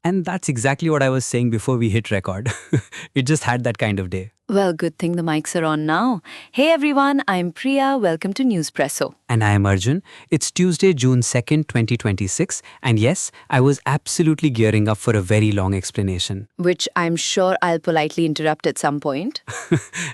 And that's exactly what I was saying before we hit record. It just had that kind of day. Well, good thing the mics are on now. Hey everyone, I'm Priya. Welcome to Newspresso. And I am Arjun. It's Tuesday, June 2nd, 2026. And yes, I was absolutely gearing up for a very long explanation. Which I'm sure I'll politely interrupt at some point.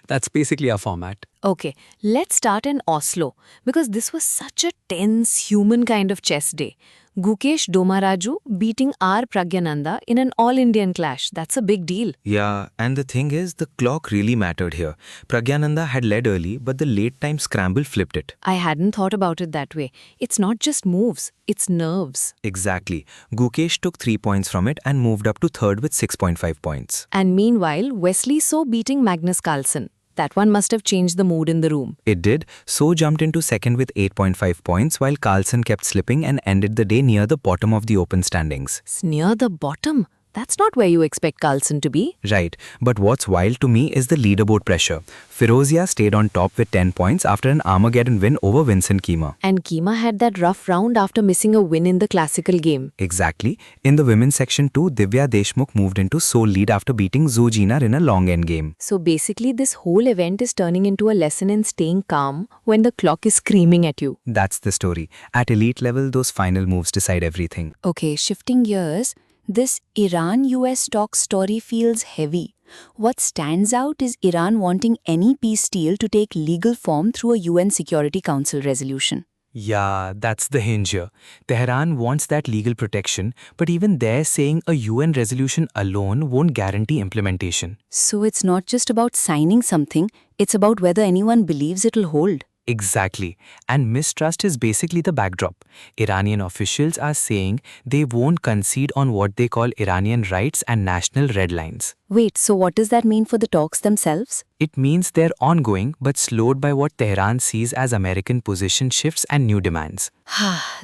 That's basically our format. Okay, let's start in Oslo, because this was such a tense, human kind of chess day. Gukesh Dommaraju beating R. Praggnanandhaa in an all-Indian clash. That's a big deal. Yeah, and the thing is, the clock really mattered here. Praggnanandhaa had led early, but the late-time scramble flipped it. I hadn't thought about it that way. It's not just moves, it's nerves. Exactly. Gukesh took 3 points from it and moved up to third with 6.5 points. And meanwhile, Wesley So beating Magnus Carlsen. That one must have changed the mood in the room. It did. So jumped into second with 8.5 points while Carlsen kept slipping and ended the day near the bottom of the open standings. Near the bottom? That's not where you expect Carlsen to be. Right. But what's wild to me is the leaderboard pressure. Firouzja stayed on top with 10 points after an Armageddon win over Vincent Kima. And Kima had that rough round after missing a win in the classical game. Exactly. In the women's section too, Divya Deshmukh moved into sole lead after beating Zujina in a long end game. So basically this whole event is turning into a lesson in staying calm when the clock is screaming at you. That's the story. At elite level, those final moves decide everything. Okay, shifting gears, this Iran-US talk story feels heavy. What stands out is Iran wanting any peace deal to take legal form through a UN Security Council resolution. Yeah, that's the hinge here. Tehran wants that legal protection, but even they're saying a UN resolution alone won't guarantee implementation. So it's not just about signing something, it's about whether anyone believes it'll hold. Exactly. And mistrust is basically the backdrop. Iranian officials are saying they won't concede on what they call Iranian rights and national red lines. Wait, so what does that mean for the talks themselves? It means they're ongoing but slowed by what Tehran sees as American position shifts and new demands.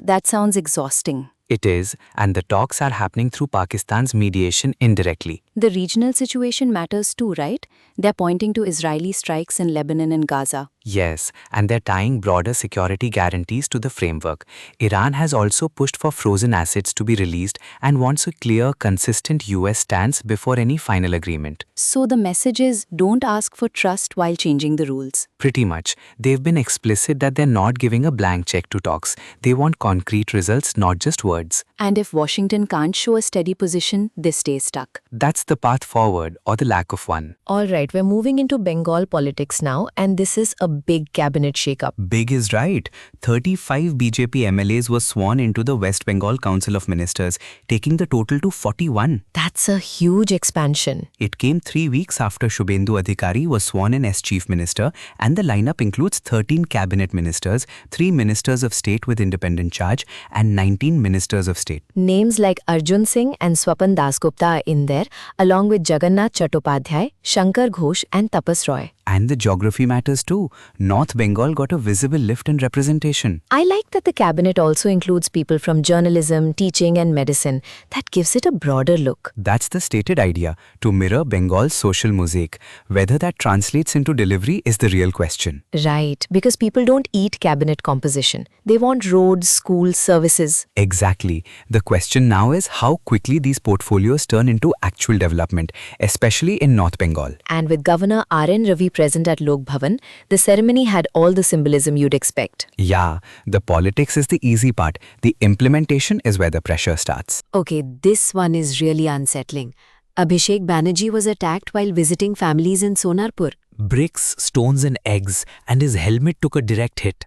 That sounds exhausting. It is, and the talks are happening through Pakistan's mediation indirectly. The regional situation matters too, right? They're pointing to Israeli strikes in Lebanon and Gaza. Yes, and they're tying broader security guarantees to the framework. Iran has also pushed for frozen assets to be released and wants a clear, consistent US stance before any final agreement. So the message is, don't ask for trust while changing the rules. Pretty much. They've been explicit that they're not giving a blank check to talks. They want concrete results, not just words. And if Washington can't show a steady position, they stay stuck. That's the path forward, or the lack of one. Alright, we're moving into Bengal politics now, and this is a big cabinet shakeup. Big is right. 35 BJP MLAs were sworn into the West Bengal Council of Ministers, taking the total to 41. That's a huge expansion. It came 3 weeks after Shubhendu Adhikari was sworn in as Chief Minister, and the lineup includes 13 cabinet ministers, 3 ministers of state with independent charge, and 19 ministers of state. Names like Arjun Singh and Swapan Dasgupta are in there, along with Jagannath Chattopadhyay, Shankar Ghosh and Tapas Roy. And the geography matters too. North Bengal got a visible lift in representation. I like that the cabinet also includes people from journalism, teaching and medicine. That gives it a broader look. That's the stated idea, to mirror Bengal's social mosaic. Whether that translates into delivery is the real question. Right, because people don't eat cabinet composition. They want roads, schools, services. Exactly. The question now is how quickly these portfolios turn into actual development, especially in North Bengal. And with Governor R.N. Ravi present at Lok Bhavan, the ceremony had all the symbolism you'd expect. Yeah, the politics is the easy part. The implementation is where the pressure starts. Okay, this one is really unsettling. Abhishek Banerjee was attacked while visiting families in Sonarpur. Bricks, stones and eggs, and his helmet took a direct hit.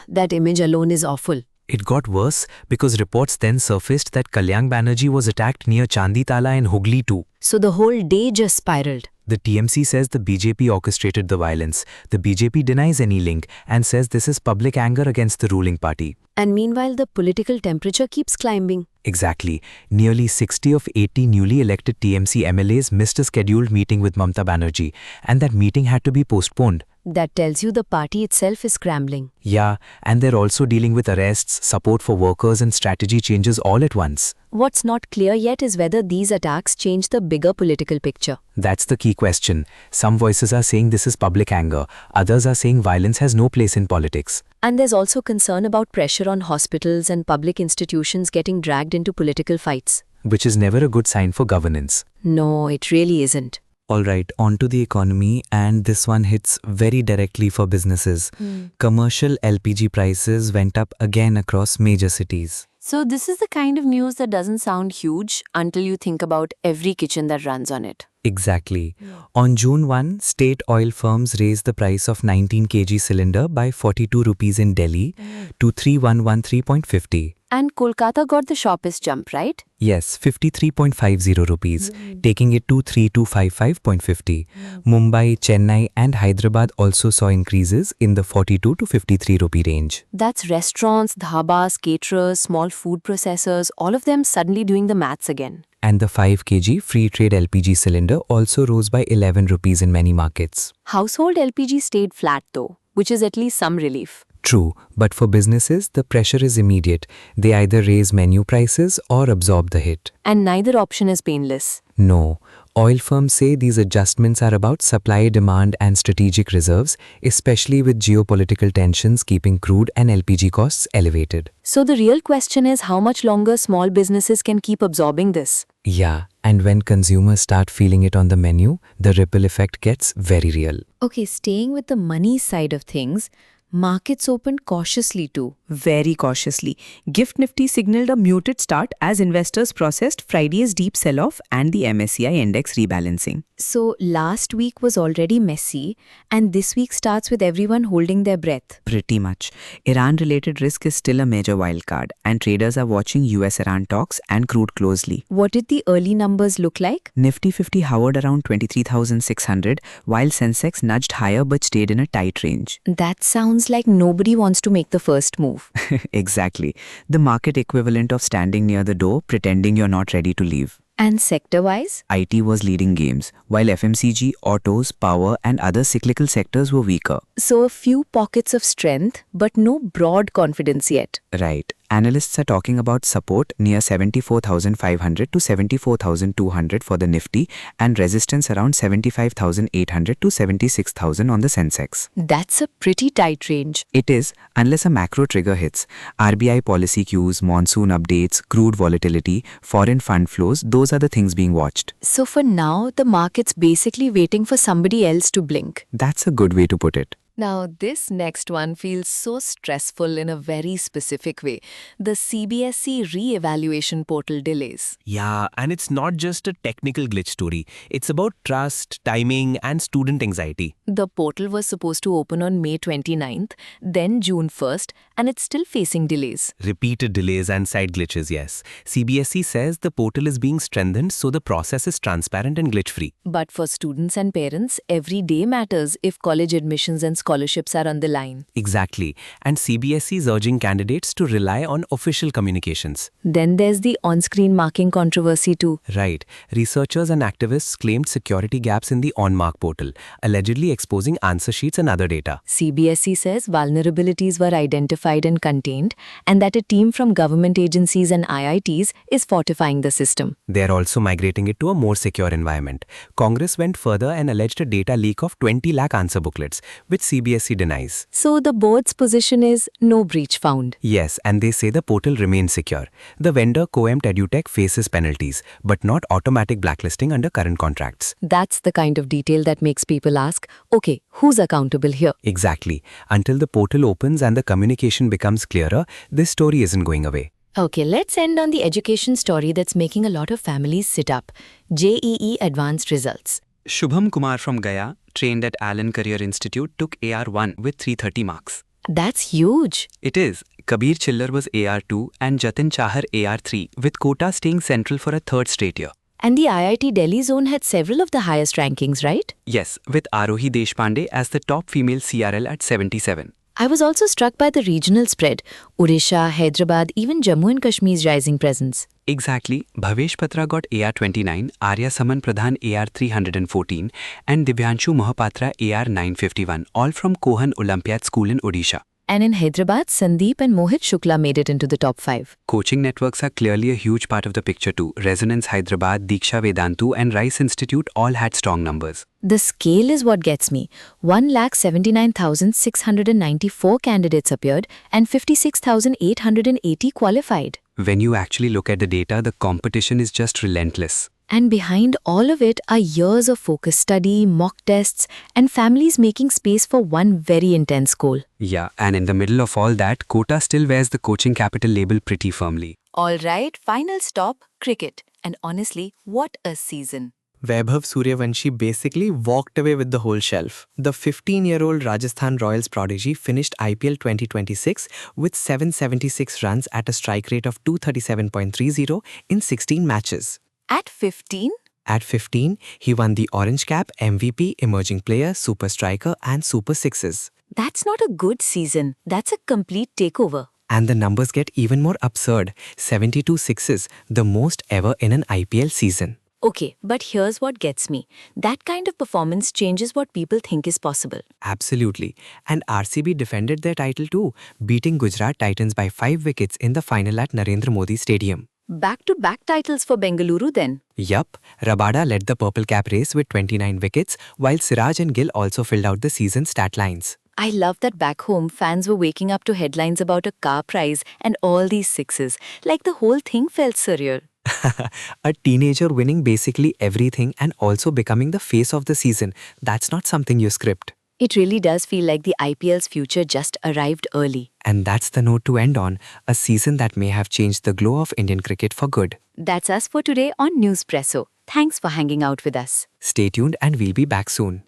That image alone is awful. It got worse because reports then surfaced that Kalyang Banerjee was attacked near Chanditala in Hooghly too. So the whole day just spiraled. The TMC says the BJP orchestrated the violence. The BJP denies any link and says this is public anger against the ruling party. And meanwhile, the political temperature keeps climbing. Exactly. Nearly 60 of 80 newly elected TMC MLAs missed a scheduled meeting with Mamata Banerjee, and that meeting had to be postponed. That tells you the party itself is scrambling. Yeah, and they're also dealing with arrests, support for workers and strategy changes all at once. What's not clear yet is whether these attacks change the bigger political picture. That's the key question. Some voices are saying this is public anger. Others are saying violence has no place in politics. And there's also concern about pressure on hospitals and public institutions getting dragged into political fights. which is never a good sign for governance. No, it really isn't. Alright, on to the economy, and this one hits very directly for businesses. Commercial LPG prices went up again across major cities. So this is the kind of news that doesn't sound huge until you think about every kitchen that runs on it. Exactly. On June 1, state oil firms raised the price of 19 kg cylinder by 42 rupees in Delhi to 3113.50. And Kolkata got the sharpest jump, right? Yes, 53.50 rupees, taking it to 3255.50. Mumbai, Chennai and Hyderabad also saw increases in the 42 to 53 rupee range. That's restaurants, dhabas, caterers, small food processors, all of them suddenly doing the maths again. And the 5 kg free trade LPG cylinder also rose by 11 rupees in many markets. Household LPG stayed flat though, which is at least some relief. True, but for businesses, the pressure is immediate. They either raise menu prices or absorb the hit. And neither option is painless. No. Oil firms say these adjustments are about supply, demand and strategic reserves, especially with geopolitical tensions keeping crude and LPG costs elevated. So the real question is how much longer small businesses can keep absorbing this? Yeah, and when consumers start feeling it on the menu, the ripple effect gets very real. Okay, staying with the money side of things, markets opened cautiously too. Very cautiously. Gift Nifty signaled a muted start as investors processed Friday's deep sell-off and the MSCI index rebalancing. So last week was already messy, and this week starts with everyone holding their breath. Pretty much. Iran-related risk is still a major wildcard, and traders are watching US-Iran talks and crude closely. What did the early numbers look like? Nifty 50 hovered around 23,600, while Sensex nudged higher but stayed in a tight range. That sounds like nobody wants to make the first move. Exactly. The market equivalent of standing near the door pretending you're not ready to leave. And sector-wise? IT was leading games, while FMCG, autos, power and other cyclical sectors were weaker. So a few pockets of strength, but no broad confidence yet. Right. Analysts are talking about support near 74,500 to 74,200 for the Nifty and resistance around 75,800 to 76,000 on the Sensex. That's a pretty tight range. It is, unless a macro trigger hits. RBI policy cues, monsoon updates, crude volatility, foreign fund flows, those are the things being watched. So for now, the market's basically waiting for somebody else to blink. That's a good way to put it. Now, this next one feels so stressful in a very specific way. The CBSE re-evaluation portal delays. Yeah, and it's not just a technical glitch story. It's about trust, timing, and student anxiety. The portal was supposed to open on May 29th, then June 1st, and it's still facing delays. Repeated delays and side glitches, yes. CBSE says the portal is being strengthened so the process is transparent and glitch-free. But for students and parents, every day matters if college admissions and scholarships are on the line. Exactly. And CBSE is urging candidates to rely on official communications. Then there's the on-screen marking controversy too. Right. Researchers and activists claimed security gaps in the OnMark portal, allegedly exposing answer sheets and other data. CBSE says vulnerabilities were identified and contained, and that a team from government agencies and IITs is fortifying the system. They're also migrating it to a more secure environment. Congress went further and alleged a data leak of 20 lakh answer booklets, which CBSE denies. So the board's position is no breach found. Yes, and they say the portal remains secure. The vendor Coemt EduTech faces penalties, but not automatic blacklisting under current contracts. That's the kind of detail that makes people ask, okay, who's accountable here? Exactly. Until the portal opens and the communication becomes clearer, this story isn't going away. Okay, let's end on the education story that's making a lot of families sit up. JEE Advanced results. Shubham Kumar from Gaya, trained at Allen Career Institute, took AR1 with 330 marks. That's huge. It is. Kabir Chillar was AR2 and Jatin Chahar AR3, with Kota staying central for a third straight year. And the IIT Delhi zone had several of the highest rankings, right? Yes, with Arohi Deshpande as the top female CRL at 77. I was also struck by the regional spread. Odisha, Hyderabad, even Jammu and Kashmir's rising presence. Exactly. Bhavesh Patra got AR29, Arya Saman Pradhan AR314 and Divyanshu Mohapatra AR951, all from Kohan Olympiad School in Odisha. And in Hyderabad, Sandeep and Mohit Shukla made it into the top 5. Coaching networks are clearly a huge part of the picture too. Resonance Hyderabad, Diksha Vedantu and Rice Institute all had strong numbers. The scale is what gets me. 1,79,694 candidates appeared and 56,880 qualified. When you actually look at the data, the competition is just relentless. And behind all of it are years of focus study, mock tests, and families making space for one very intense goal. Yeah, and in the middle of all that, Kota still wears the coaching capital label pretty firmly. All right, final stop, cricket. And honestly, what a season. Vaibhav Sooryavanshi basically walked away with the whole shelf. The 15-year-old Rajasthan Royals prodigy finished IPL 2026 with 776 runs at a strike rate of 237.30 in 16 matches. At 15? At 15, he won the Orange Cap, MVP, Emerging Player, Super Striker and Super Sixes. That's not a good season. That's a complete takeover. And the numbers get even more absurd. 72 sixes, the most ever in an IPL season. Okay, but here's what gets me. That kind of performance changes what people think is possible. Absolutely. And RCB defended their title too, beating Gujarat Titans by 5 wickets in the final at Narendra Modi Stadium. Back-to-back titles for Bengaluru then. Yup, Rabada led the purple cap race with 29 wickets, while Siraj and Gill also filled out the season stat lines. I love that back home fans were waking up to headlines about a car prize and all these sixes. Like the whole thing felt surreal. A teenager winning basically everything and also becoming the face of the season. That's not something you script. It really does feel like the IPL's future just arrived early. And that's the note to end on, a season that may have changed the glow of Indian cricket for good. That's us for today on Newspresso. Thanks for hanging out with us. Stay tuned and we'll be back soon.